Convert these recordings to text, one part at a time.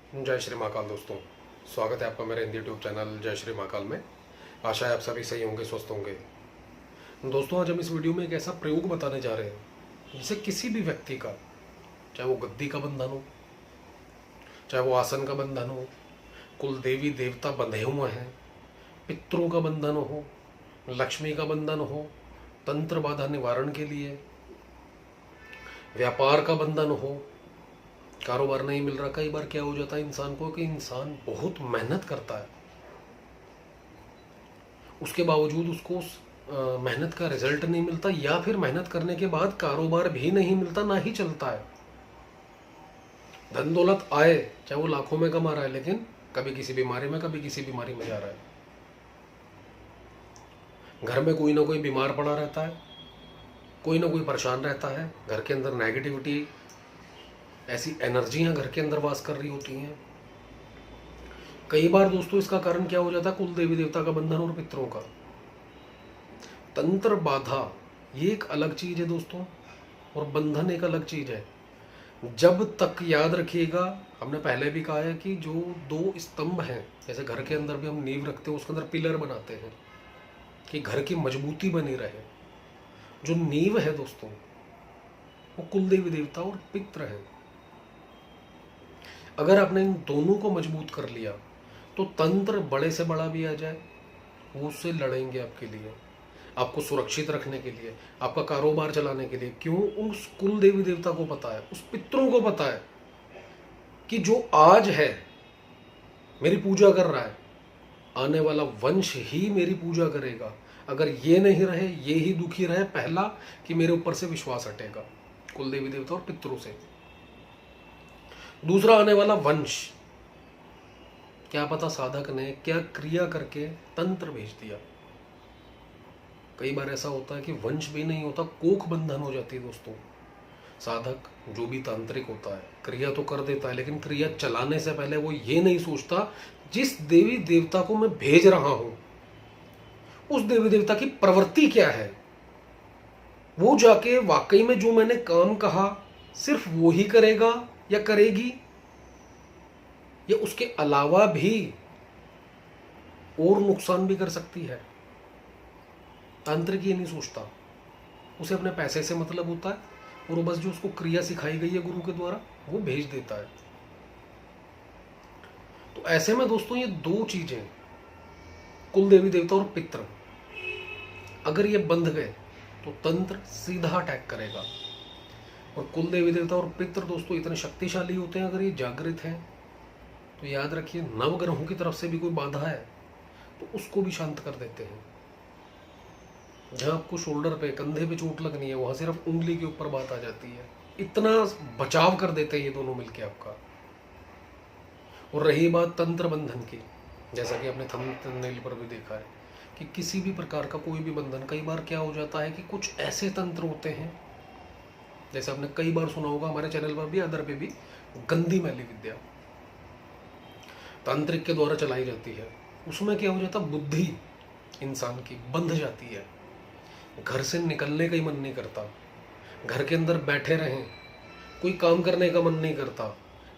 जय श्री महाकाल दोस्तों, स्वागत है आपका मेरे हिंदी यूट्यूब चैनल जय श्री महाकाल में। आशा है आप सभी सही होंगे, स्वस्थ होंगे। दोस्तों, आज हम इस वीडियो में एक ऐसा प्रयोग बताने जा रहे हैं जिससे किसी भी व्यक्ति का, चाहे वो गद्दी का बंधन हो, चाहे वो आसन का बंधन हो, कुल देवी देवता बंधे हुए हैं, पितरों का बंधन हो, लक्ष्मी का बंधन हो, तंत्र बाधा निवारण के लिए, व्यापार का बंधन हो, कारोबार नहीं मिल रहा। कई बार क्या हो जाता है इंसान को कि इंसान बहुत मेहनत करता है, उसके बावजूद उसको उस मेहनत का रिजल्ट नहीं मिलता, या फिर मेहनत करने के बाद कारोबार भी नहीं मिलता, ना ही चलता है। धन दौलत आए, चाहे वो लाखों में कमा रहा है, लेकिन कभी किसी बीमारी में, कभी किसी बीमारी में जा रहा है। घर में कोई ना कोई बीमार पड़ा रहता है, कोई ना कोई परेशान रहता है। घर के अंदर नेगेटिविटी, ऐसी एनर्जियां घर के अंदर वास कर रही होती हैं। कई बार दोस्तों इसका कारण क्या हो जाता है, कुल देवी देवता का बंधन और पितरों का। तंत्र बाधा ये एक अलग चीज है दोस्तों, और बंधन एक अलग चीज है। जब तक याद रखिएगा, हमने पहले भी कहा है कि जो दो स्तंभ हैं, जैसे घर के अंदर भी हम नींव रखते हैं, उसके अंदर पिलर बनाते हैं कि घर की मजबूती बनी रहे। जो नींव है दोस्तों, वो कुल देवी देवता और पित्र है। अगर आपने इन दोनों को मजबूत कर लिया तो तंत्र बड़े से बड़ा भी आ जाए, वो उससे लड़ेंगे आपके लिए, आपको सुरक्षित रखने के लिए, आपका कारोबार चलाने के लिए। क्यों? उस कुल देवी देवता को पता है, उस पितरों को पता है कि जो आज है मेरी पूजा कर रहा है, आने वाला वंश ही मेरी पूजा करेगा। अगर ये नहीं रहे, ये ही दुखी रहे, पहला कि मेरे ऊपर से विश्वास हटेगा कुल देवी देवता और पितरों से। दूसरा, आने वाला वंश, क्या पता साधक ने क्या क्रिया करके तंत्र भेज दिया। कई बार ऐसा होता है कि वंश भी नहीं होता, कोख बंधन हो जाती है दोस्तों। साधक जो भी तांत्रिक होता है, क्रिया तो कर देता है, लेकिन क्रिया चलाने से पहले वो ये नहीं सोचता जिस देवी देवता को मैं भेज रहा हूं उस देवी देवता की प्रवृत्ति क्या है। वो जाके वाकई में जो मैंने काम कहा सिर्फ वो ही करेगा या करेगी, या उसके अलावा भी और नुकसान भी कर सकती है। तांत्रिक ये नहीं सोचता, उसे अपने पैसे से मतलब होता है, और वो बस जो उसको क्रिया सिखाई गई है गुरु के द्वारा वो भेज देता है। तो ऐसे में दोस्तों ये दो चीजें, कुल देवी देवता और पित्र, अगर ये बंध गए तो तंत्र सीधा अटैक करेगा। और कुल देवी देवता और पित्र दोस्तों इतने शक्तिशाली होते हैं, अगर ये जागृत हैं तो याद रखिए, नवग्रहों की तरफ से भी कोई बाधा है तो उसको भी शांत कर देते हैं। जहां आपको शोल्डर पे, कंधे पे चोट लगनी है, वहां सिर्फ उंगली के ऊपर बात आ जाती है। इतना बचाव कर देते हैं ये दोनों मिलके आपका। और रही बात तंत्र बंधन की, जैसा कि आपने थंबनेल पर भी देखा है कि किसी भी प्रकार का कोई भी बंधन, कई बार क्या हो जाता है कि कुछ ऐसे तंत्र होते हैं, जैसे आपने कई बार सुना होगा हमारे चैनल पर भी, अदर पे भी, गंदी मैली विद्या तांत्रिक के द्वारा चलाई जाती है। उसमें क्या हो जाता, बुद्धि इंसान की बंध जाती है, घर से निकलने का ही मन नहीं करता, घर के अंदर बैठे रहें, कोई काम करने का मन नहीं करता,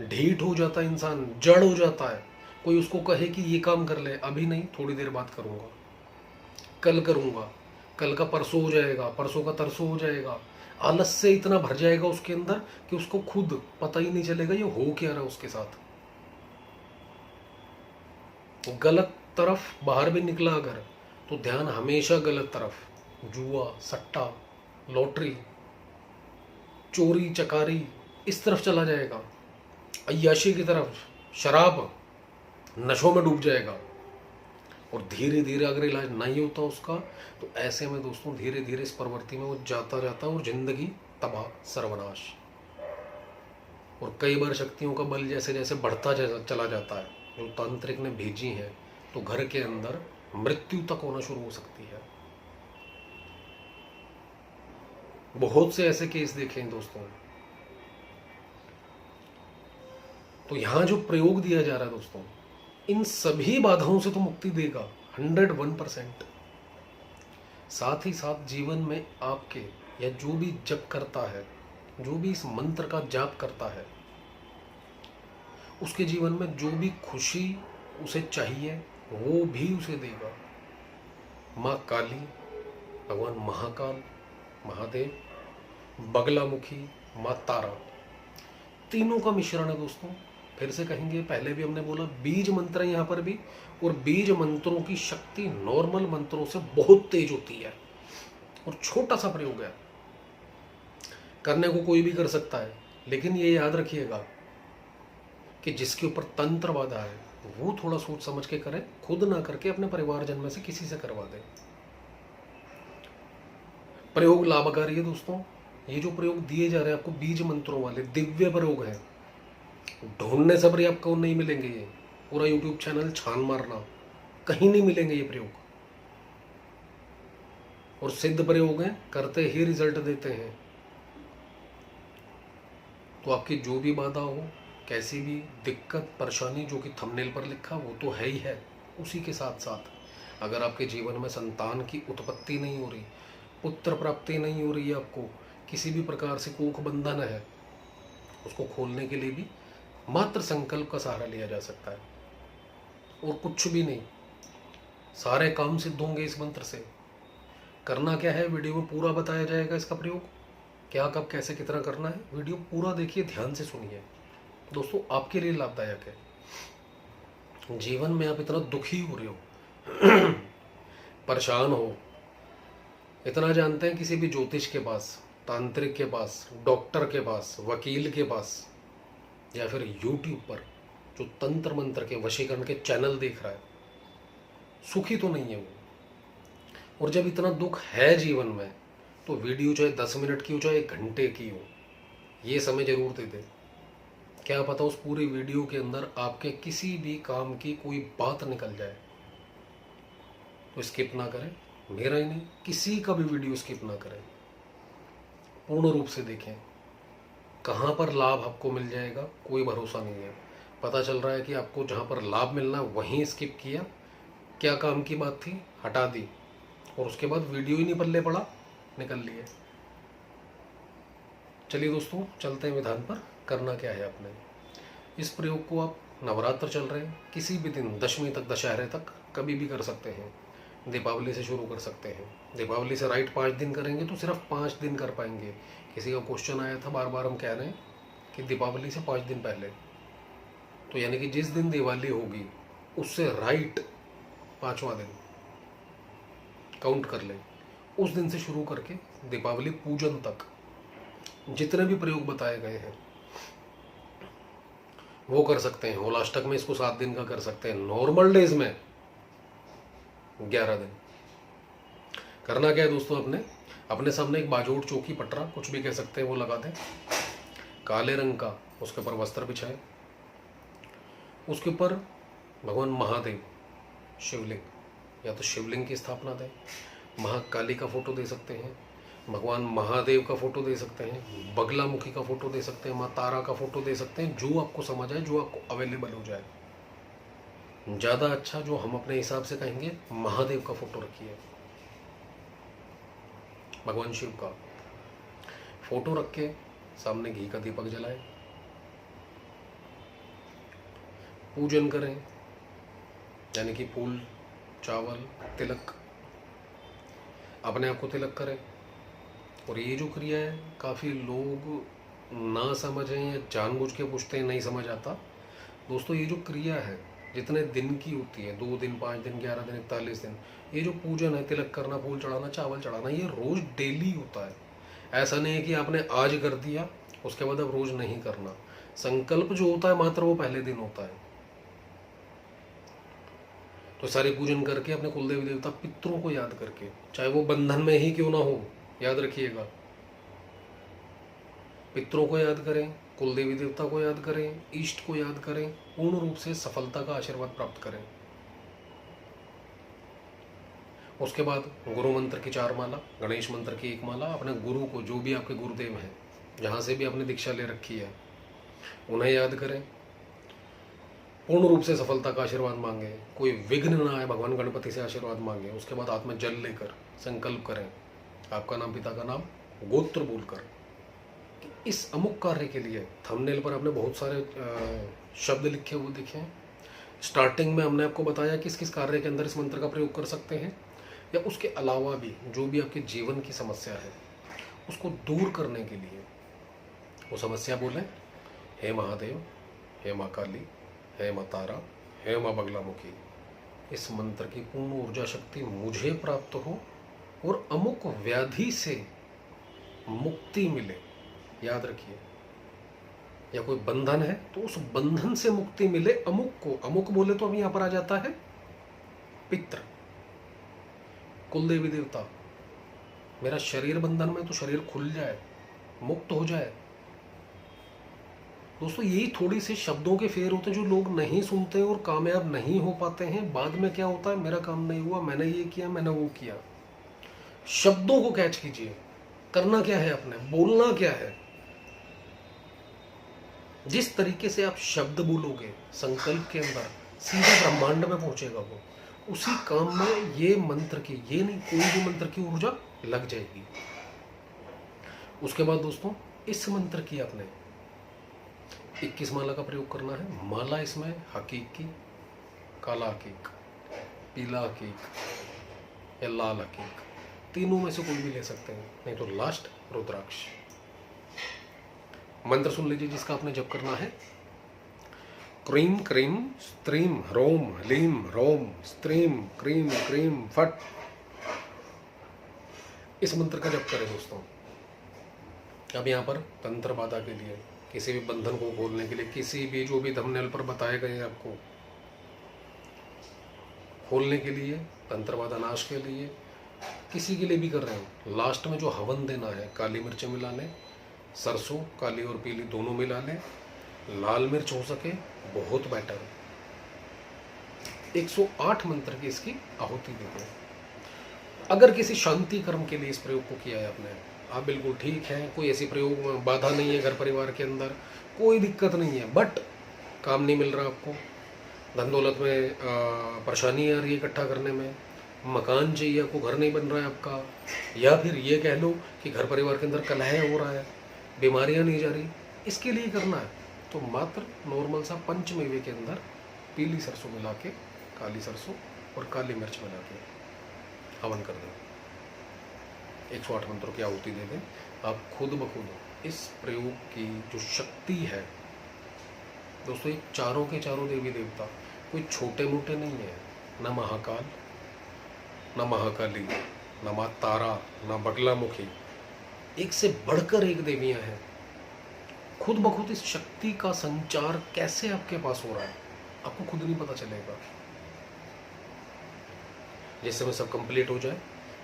ढीठ हो जाता है इंसान, जड़ हो जाता है। कोई उसको कहे कि ये काम कर ले, अभी नहीं, थोड़ी देर बाद करूंगा, कल करूंगा, कल का परसों हो जाएगा, परसों का तरसों हो जाएगा। आलस से इतना भर जाएगा उसके अंदर कि उसको खुद पता ही नहीं चलेगा ये हो क्या रहा है उसके साथ। गलत तरफ बाहर भी निकला अगर, तो ध्यान हमेशा गलत तरफ, जुआ, सट्टा, लॉटरी, चोरी चकारी, इस तरफ चला जाएगा, अय्याशी की तरफ, शराब, नशों में डूब जाएगा। और धीरे धीरे अगर इलाज नहीं होता उसका, तो ऐसे में दोस्तों धीरे धीरे इस प्रवृत्ति में वो जाता जाता और जिंदगी तबाह, सर्वनाश। और कई बार शक्तियों का बल जैसे जैसे बढ़ता चला जाता है, जो तांत्रिक ने भेजी है, तो घर के अंदर मृत्यु तक होना शुरू हो सकती है। बहुत से ऐसे केस देखे हैं दोस्तों। तो यहां जो प्रयोग दिया जा रहा है दोस्तों, इन सभी बाधाओं से तो मुक्ति देगा 101%। साथ ही साथ जीवन में आपके, या जो भी जप करता है, जो भी इस मंत्र का जाप करता है, उसके जीवन में जो भी खुशी उसे चाहिए वो भी उसे देगा। माँ काली, भगवान महाकाल महादेव, बगलामुखी, माँ तारा, तीनों का मिश्रण है दोस्तों। फिर से कहेंगे, पहले भी हमने बोला बीज मंत्र है यहाँ पर भी, और बीज मंत्रों की शक्ति नॉर्मल मंत्रों से बहुत तेज होती है, और छोटा सा प्रयोग है, करने को कोई भी कर सकता है। लेकिन ये याद रखिएगा कि जिसके ऊपर तंत्र बाधा है वो थोड़ा सोच समझ के करे, खुद ना करके अपने परिवारजन में से किसी से करवा दे। प्रयोग लाभकारी है दोस्तों। ये जो प्रयोग दिए जा रहे हैं आपको बीज मंत्रों वाले, दिव्य प्रयोग है, ढूंढने सब भी आपको नहीं मिलेंगे। ये पूरा यूट्यूब चैनल छान मारना, कहीं नहीं मिलेंगे ये प्रयोग, और सिद्ध प्रयोग हैं, करते ही रिजल्ट देते हैं। तो आपकी जो भी बाधा हो, कैसी भी दिक्कत परेशानी, जो कि थंबनेल पर लिखा वो तो है ही है, उसी के साथ साथ अगर आपके जीवन में संतान की उत्पत्ति नहीं हो रही, पुत्र प्राप्ति नहीं हो रही है, आपको किसी भी प्रकार से कोख बंधन है, उसको खोलने के लिए भी मात्र संकल्प का सहारा लिया जा सकता है, और कुछ भी नहीं। सारे काम सिद्ध होंगे इस मंत्र से। करना क्या है, वीडियो में पूरा बताया जाएगा इसका प्रयोग, क्या कब कैसे कितना करना है। वीडियो पूरा देखिए, ध्यान से सुनिए दोस्तों, आपके लिए लाभदायक है। जीवन में आप इतना दुखी हो रहे हो परेशान हो, इतना जानते हैं किसी भी ज्योतिष के पास, तांत्रिक के पास, डॉक्टर के पास, वकील के पास, या फिर यूट्यूब पर जो तंत्र मंत्र के वशीकरण के चैनल देख रहा है, सुखी तो नहीं है वो। और जब इतना दुख है जीवन में, तो वीडियो चाहे 10 मिनट की हो चाहे 1 घंटे की हो, ये समय जरूर दे दे। क्या पता उस पूरी वीडियो के अंदर आपके किसी भी काम की कोई बात निकल जाए। तो स्किप ना करें, मेरा ही नहीं किसी का भी वीडियो स्किप ना करें, पूर्ण रूप से देखें। कहाँ पर लाभ आपको मिल जाएगा कोई भरोसा नहीं है। पता चल रहा है कि आपको जहाँ पर लाभ मिलना है वहीं स्किप किया, क्या काम की बात थी हटा दी, और उसके बाद वीडियो ही नहीं पल्ले पड़ा, निकल लिए। चलिए दोस्तों, चलते हैं विधान पर। करना क्या है आपने, इस प्रयोग को आप नवरात्र चल रहे हैं, किसी भी दिन, दशमी तक, दशहरे तक, कभी भी कर सकते हैं। दीपावली से शुरू कर सकते हैं। दीपावली से राइट 5 दिन करेंगे तो सिर्फ 5 दिन कर पाएंगे। किसी का क्वेश्चन आया था, बार बार हम कह रहे हैं कि दीपावली से 5 दिन पहले, तो यानी कि जिस दिन दिवाली होगी उससे राइट 5वां दिन काउंट कर लें। उस दिन से शुरू करके दीपावली पूजन तक जितने भी प्रयोग बताए गए हैं वो कर सकते हैं। होलाष्टक में इसको 7 दिन का कर सकते हैं, नॉर्मल डेज में 11 दिन। करना क्या है दोस्तों, अपने सामने एक बाजोड़, चौकी, पटरा, कुछ भी कह सकते हैं, वो लगा दें, काले रंग का, उसके ऊपर वस्त्र बिछाएं, उसके ऊपर भगवान महादेव शिवलिंग, या तो शिवलिंग की स्थापना दें, महाकाली का फोटो दे सकते हैं, भगवान महादेव का फोटो दे सकते हैं, बगलामुखी का फोटो दे सकते हैं, माँ तारा का फोटो दे सकते हैं, जो आपको समझ आए, जो आपको अवेलेबल हो जाए। ज़्यादा अच्छा जो हम अपने हिसाब से कहेंगे, महादेव का फोटो रखिए, भगवान शिव का फोटो रख के सामने घी का दीपक जलाएं, पूजन करें, यानी कि फूल, चावल, तिलक, अपने आप को तिलक करें। और ये जो क्रिया है, काफ़ी लोग ना समझें या जानबूझ के पूछते हैं, नहीं समझ आता दोस्तों। ये जो क्रिया है जितने दिन की होती है, 2 दिन, 5 दिन, 11 दिन, 41 दिन, ये जो पूजन है, तिलक करना, फूल चढ़ाना, चावल चढ़ाना, ये रोज़ डेली होता है। ऐसा नहीं है कि आपने आज कर दिया उसके बाद अब रोज़ नहीं करना। संकल्प जो होता है मात्र वो पहले दिन होता है। तो सारे पूजन करके अपने कुलदेवी देवता पितरों को याद करके, चाहे वो बंधन में ही क्यों ना हो, याद रखिएगा, पितरों को याद करें, कुलदेवी देवता को याद करें, इष्ट को याद करें, पूर्ण रूप से सफलता का आशीर्वाद प्राप्त करें। उसके बाद गुरु मंत्र की 4 माला, गणेश मंत्र की 1 माला, अपने गुरु को, जो भी आपके गुरुदेव हैं, जहाँ से भी आपने दीक्षा ले रखी है, उन्हें याद करें, पूर्ण रूप से सफलता का आशीर्वाद मांगे, कोई विघ्न ना आए, भगवान गणपति से आशीर्वाद मांगे। उसके बाद हाथ में जल लेकर संकल्प करें, आपका नाम, पिता का नाम, गोत्र बोलकर कि इस अमुक कार्य के लिए थंबनेल पर आपने बहुत सारे शब्द लिखे हुए दिखे हैं। स्टार्टिंग में हमने आपको बताया किस किस कार्य के अंदर इस मंत्र का प्रयोग कर सकते हैं, या उसके अलावा भी जो भी आपके जीवन की समस्या है उसको दूर करने के लिए वो समस्या बोले, हे महादेव, हे माँ काली, हे माँ तारा, हे माँ बगलामुखी, इस मंत्र की पूर्ण ऊर्जा शक्ति मुझे प्राप्त हो और अमुक व्याधि से मुक्ति मिले। याद रखिए, या कोई बंधन है तो उस बंधन से मुक्ति मिले अमुक को। अमुक बोले तो अभी यहां पर आ जाता है पितृ, कुल देवी देवता। मेरा शरीर बंधन में तो शरीर खुल जाए, मुक्त हो जाए। दोस्तों यही थोड़ी से शब्दों के फेर होते हैं जो लोग नहीं सुनते और कामयाब नहीं हो पाते हैं। बाद में क्या होता है, मेरा काम नहीं हुआ, मैंने ये किया, मैंने वो किया। शब्दों को कैच कीजिए, करना क्या है, आपने बोलना क्या है। जिस तरीके से आप शब्द बोलोगे संकल्प के अंदर, सीधा ब्रह्मांड में पहुंचेगा वो। उसी काम में ये मंत्र की, ये नहीं कोई भी मंत्र की ऊर्जा लग जाएगी। उसके बाद दोस्तों इस मंत्र की आपने 21 माला का प्रयोग करना है। माला इसमें हकीक की, काला हकीक, पीला हकीक या लाल हकीक, तीनों में से कोई भी ले सकते हैं, नहीं तो लास्ट रुद्राक्ष। मंत्र सुन लीजिए जिसका आपने जप करना है। Cream cream stream ह्रोम ह्लीम ह्रोम stream cream cream फट। इस मंत्र का जप करें दोस्तों। अब यहाँ पर तंत्र बाधा के लिए, किसी भी बंधन को खोलने के लिए, किसी भी जो भी थंबनेल पर बताए गए हैं आपको खोलने के लिए, तंत्र बाधा नाश के लिए, किसी के लिए भी कर रहे हो। लास्ट में जो हवन देना है, काली मिर्च मिला लें, सरसों काली और पीली दोनों मिला लें, लाल मिर्च हो सके बहुत बेटर। 108 मंत्र की इसकी आहुति दे दो। अगर किसी शांति कर्म के लिए इस प्रयोग को किया है आपने, आप बिल्कुल ठीक है, कोई ऐसी प्रयोग में बाधा नहीं है, घर परिवार के अंदर कोई दिक्कत नहीं है, बट काम नहीं मिल रहा आपको, धन दौलत में परेशानी आ रही है इकट्ठा करने में, मकान चाहिए आपको, घर नहीं बन रहा है आपका, या फिर ये कह लो कि घर परिवार के अंदर कलह हो रहा है, बीमारियां नहीं जा रही, इसके लिए करना है तो मात्र नॉर्मल सा पंचमेवे के अंदर पीली सरसों मिला के, काली सरसों और काली मिर्च मिला के हवन कर दें। 108 मंत्रों की आहुति दे दें। आप खुद ब खुद इस प्रयोग की जो शक्ति है दोस्तों, ये चारों के चारों देवी देवता कोई छोटे मोटे नहीं है, न महाकाल, न महाकाली, न माँ तारा, न बगलामुखी, एक से बढ़कर एक देवियां हैं। खुद ब खुद इस शक्ति का संचार कैसे आपके पास हो रहा है आपको खुद नहीं पता चलेगा। जिस समय सब कंप्लीट हो जाए,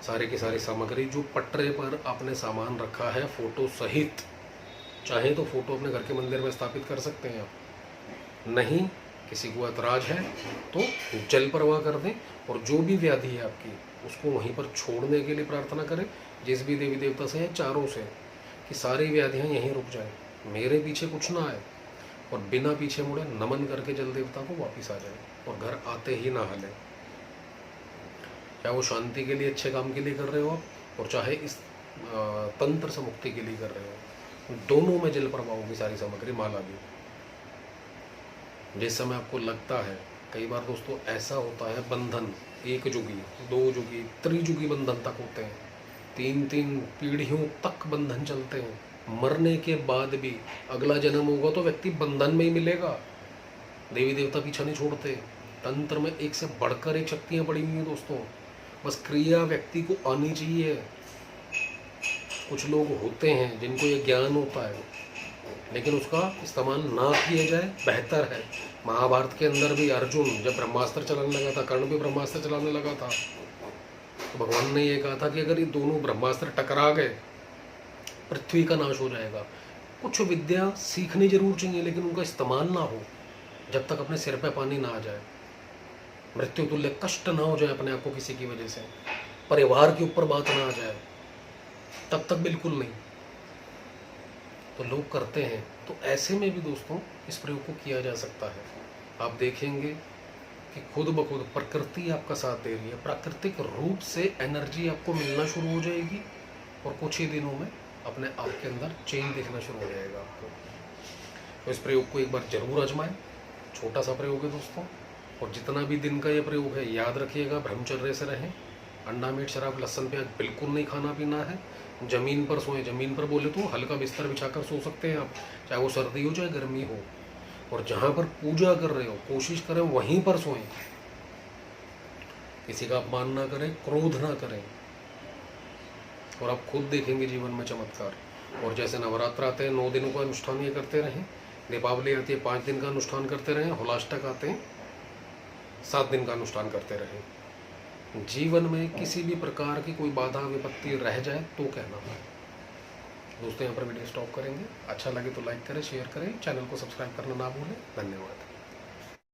सारे की सारी सामग्री जो पटरे पर आपने सामान रखा है फोटो सहित, चाहे तो फोटो अपने घर के मंदिर में स्थापित कर सकते हैं आप, नहीं किसी को ऐतराज है तो जल प्रवाह कर दें, और जो भी व्याधि है आपकी उसको वहीं पर छोड़ने के लिए प्रार्थना करें, जिस भी देवी देवता से है, चारों से, कि सारी व्याधियां यहीं रुक जाएं, मेरे पीछे कुछ ना आए, और बिना पीछे मुड़े नमन करके जल देवता को वापिस आ जाए और घर आते ही ना हले। चाहे वो शांति के लिए, अच्छे काम के लिए कर रहे हो आप, और चाहे इस तंत्र से मुक्ति के लिए कर रहे हो, दोनों में जल प्रवाह होगी सारी सामग्री, माला भी। जिस समय आपको लगता है, कई बार दोस्तों ऐसा होता है, बंधन एक जुगी, दो जुगी, त्रिजुगी बंधन तक होते हैं, 3-3 पीढ़ियों तक बंधन चलते हैं। मरने के बाद भी अगला जन्म होगा तो व्यक्ति बंधन में ही मिलेगा। देवी देवता पीछा नहीं छोड़ते। तंत्र में एक से बढ़कर एक शक्तियां पड़ी हुई हैं दोस्तों, बस क्रिया व्यक्ति को आनी चाहिए। कुछ लोग होते हैं जिनको ये ज्ञान होता है, लेकिन उसका इस्तेमाल ना किया जाए बेहतर है। महाभारत के अंदर भी अर्जुन जब ब्रह्मास्त्र चलाने लगा था, कर्ण भी ब्रह्मास्त्र चलाने लगा था, तो भगवान ने ये कहा था कि अगर ये दोनों ब्रह्मास्त्र टकरा गए पृथ्वी का नाश हो जाएगा। कुछ विद्या सीखनी जरूर चाहिए, लेकिन उनका इस्तेमाल ना हो जब तक अपने सिर पे पानी ना आ जाए, मृत्यु तुल्य कष्ट ना हो जाए अपने आप को किसी की वजह से, परिवार के ऊपर बात ना आ जाए, तब तक बिल्कुल नहीं। तो लोग करते हैं, तो ऐसे में भी दोस्तों इस प्रयोग को किया जा सकता है। आप देखेंगे कि खुद ब खुद प्रकृति आपका साथ दे रही है, प्राकृतिक रूप से एनर्जी आपको मिलना शुरू हो जाएगी, और कुछ ही दिनों में अपने आप के अंदर चेंज दिखना शुरू हो जाएगा आपको। तो इस प्रयोग को एक बार जरूर आजमाएं। छोटा सा प्रयोग है दोस्तों, और जितना भी दिन का ये प्रयोग है याद रखिएगा, ब्रह्मचर्य से रहें। अंडा मीट शराब लहसुन प्याज बिल्कुल नहीं खाना पीना है। ज़मीन पर सोएं। ज़मीन पर बोले तो हल्का बिस्तर बिछाकर सो सकते हैं आप, चाहे वो सर्दी हो चाहे गर्मी हो। और जहाँ पर पूजा कर रहे हो कोशिश करें वहीं पर सोएं। किसी का अपमान ना करें, क्रोध ना करें, और आप खुद देखेंगे जीवन में चमत्कार। और जैसे नवरात्र आते हैं 9 दिनों का अनुष्ठान ये करते रहें, दीपावली आती है 5 दिन का अनुष्ठान करते रहें, होलाष्टक आते हैं 7 दिन का अनुष्ठान करते रहें। जीवन में किसी भी प्रकार की कोई बाधा विपत्ति रह जाए तो कहना। दोस्तों यहाँ पर वीडियो स्टॉप करेंगे। अच्छा लगे तो लाइक करें, शेयर करें, चैनल को सब्सक्राइब करना ना भूलें। धन्यवाद।